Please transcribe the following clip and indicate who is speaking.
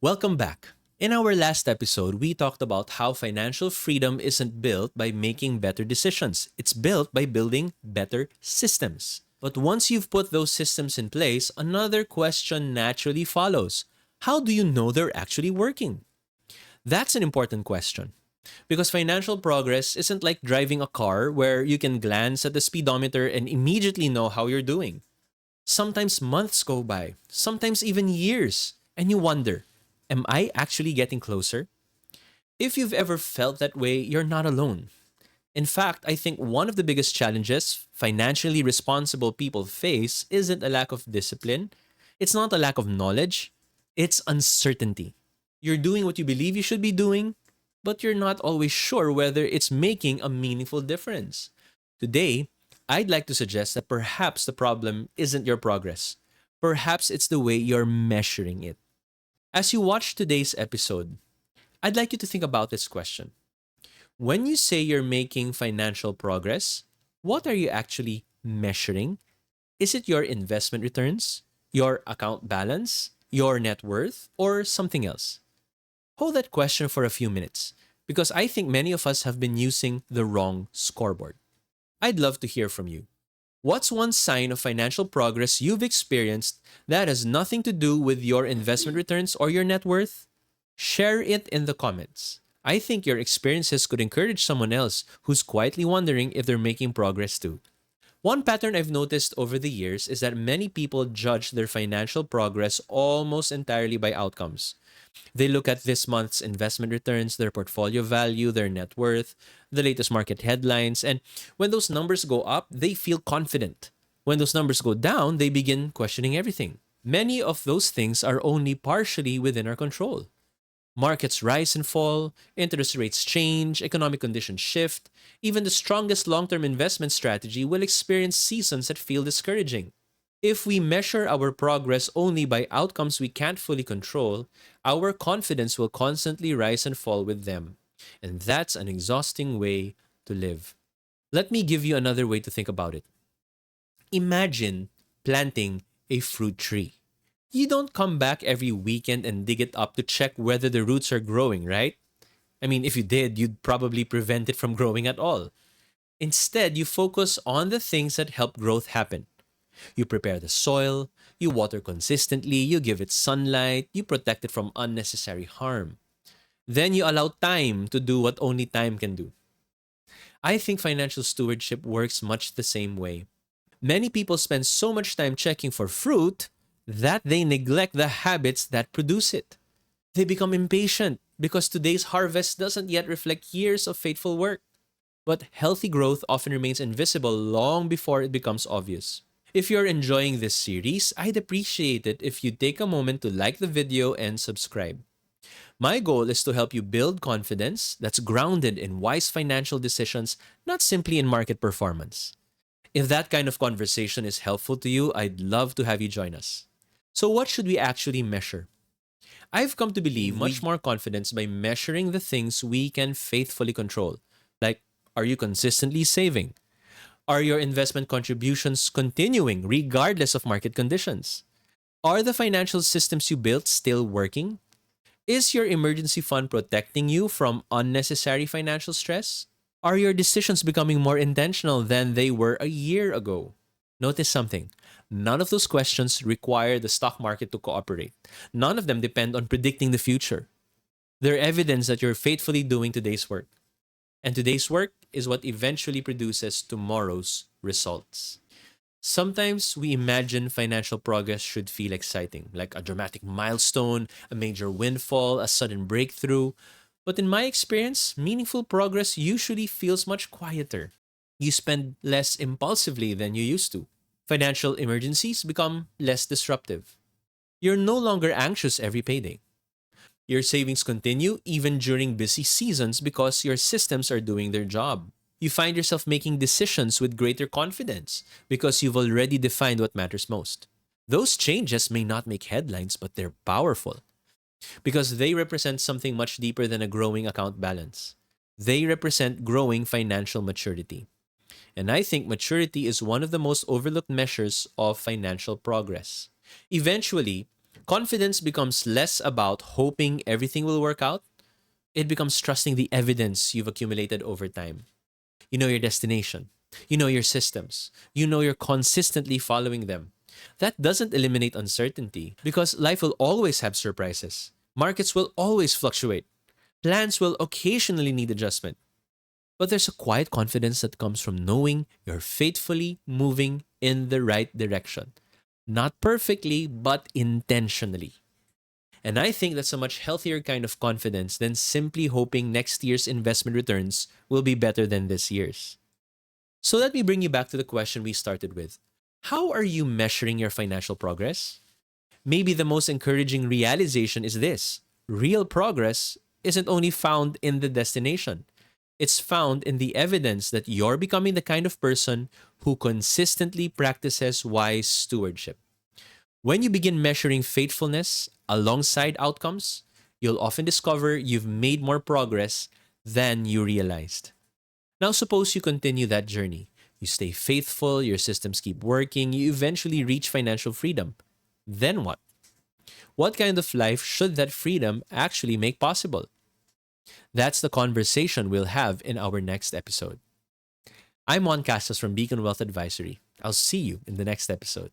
Speaker 1: Welcome back. In our last episode, we talked about how financial freedom isn't built by making better decisions. It's built by building better systems. But once you've put those systems in place, another question naturally follows. How do you know they're actually working? That's an important question. Because financial progress isn't like driving a car where you can glance at the speedometer and immediately know how you're doing. Sometimes months go by, sometimes even years, and you wonder, am I actually getting closer? If you've ever felt that way, you're not alone. In fact, I think one of the biggest challenges financially responsible people face isn't a lack of discipline, it's not a lack of knowledge, it's uncertainty. You're doing what you believe you should be doing, but you're not always sure whether it's making a meaningful difference. Today, I'd like to suggest that perhaps the problem isn't your progress. Perhaps it's the way you're measuring it. As you watch today's episode, I'd like you to think about this question. When you say you're making financial progress, what are you actually measuring? Is it your investment returns, your account balance, your net worth, or something else? Hold that question for a few minutes because I think many of us have been using the wrong scoreboard. I'd love to hear from you. What's one sign of financial progress you've experienced that has nothing to do with your investment returns or your net worth? Share it in the comments. I think your experiences could encourage someone else who's quietly wondering if they're making progress too. One pattern I've noticed over the years is that many people judge their financial progress almost entirely by outcomes. They look at this month's investment returns, their portfolio value, their net worth, the latest market headlines, and when those numbers go up, they feel confident. When those numbers go down, they begin questioning everything. Many of those things are only partially within our control. Markets rise and fall, interest rates change, economic conditions shift. Even the strongest long term investment strategy will experience seasons that feel discouraging. If we measure our progress only by outcomes we can't fully control, our confidence will constantly rise and fall with them. And that's an exhausting way to live. Let me give you another way to think about it. Imagine planting a fruit tree. You don't come back every weekend and dig it up to check whether the roots are growing, right? I mean, if you did, you'd probably prevent it from growing at all. Instead, you focus on the things that help growth happen. You prepare the soil, you water consistently, you give it sunlight, you protect it from unnecessary harm. Then you allow time to do what only time can do. I think financial stewardship works much the same way. Many people spend so much time checking for fruit that they neglect the habits that produce it. They become impatient because today's harvest doesn't yet reflect years of faithful work. But healthy growth often remains invisible long before it becomes obvious. If you're enjoying this series, I'd appreciate it if you take a moment to like the video and subscribe. My goal is to help you build confidence that's grounded in wise financial decisions, not simply in market performance. If that kind of conversation is helpful to you, I'd love to have you join us. So, what should we actually measure? I've come to believe much more confidence by measuring the things we can faithfully control. Like, are you consistently saving? Are your investment contributions continuing regardless of market conditions? Are the financial systems you built still working? Is your emergency fund protecting you from unnecessary financial stress? Are your decisions becoming more intentional than they were a year ago? Notice something. None of those questions require the stock market to cooperate. None of them depend on predicting the future. They're evidence that you're faithfully doing today's work. And today's work is what eventually produces tomorrow's results. Sometimes we imagine financial progress should feel exciting, like a dramatic milestone, a major windfall, a sudden breakthrough. But in my experience, meaningful progress usually feels much quieter. You spend less impulsively than you used to. Financial emergencies become less disruptive. You're no longer anxious every payday. Your savings continue even during busy seasons because your systems are doing their job. You find yourself making decisions with greater confidence because you've already defined what matters most. Those changes may not make headlines, but they're powerful because they represent something much deeper than a growing account balance. They represent growing financial maturity. And I think maturity is one of the most overlooked measures of financial progress. Eventually, Confidence becomes less about hoping everything will work out. It becomes trusting the evidence you've accumulated over time. You know your destination. You know your systems. You know you're consistently following them. That doesn't eliminate uncertainty because life will always have surprises. Markets will always fluctuate. Plans will occasionally need adjustment. But there's a quiet confidence that comes from knowing you're faithfully moving in the right direction. Not perfectly, but intentionally. And I think that's a much healthier kind of confidence than simply hoping next year's investment returns will be better than this year's. So let me bring you back to the question we started with. How are you measuring your financial progress? Maybe the most encouraging realization is this: real progress isn't only found in the destination, it's found in the evidence that you're becoming the kind of person who consistently practices wise stewardship. When you begin measuring faithfulness alongside outcomes, you'll often discover you've made more progress than you realized. Now, suppose you continue that journey. You stay faithful, your systems keep working, you eventually reach financial freedom. Then what? What kind of life should that freedom actually make possible? That's the conversation we'll have in our next episode. I'm Juan Casas from Beacon Wealth Advisory. I'll see you in the next episode.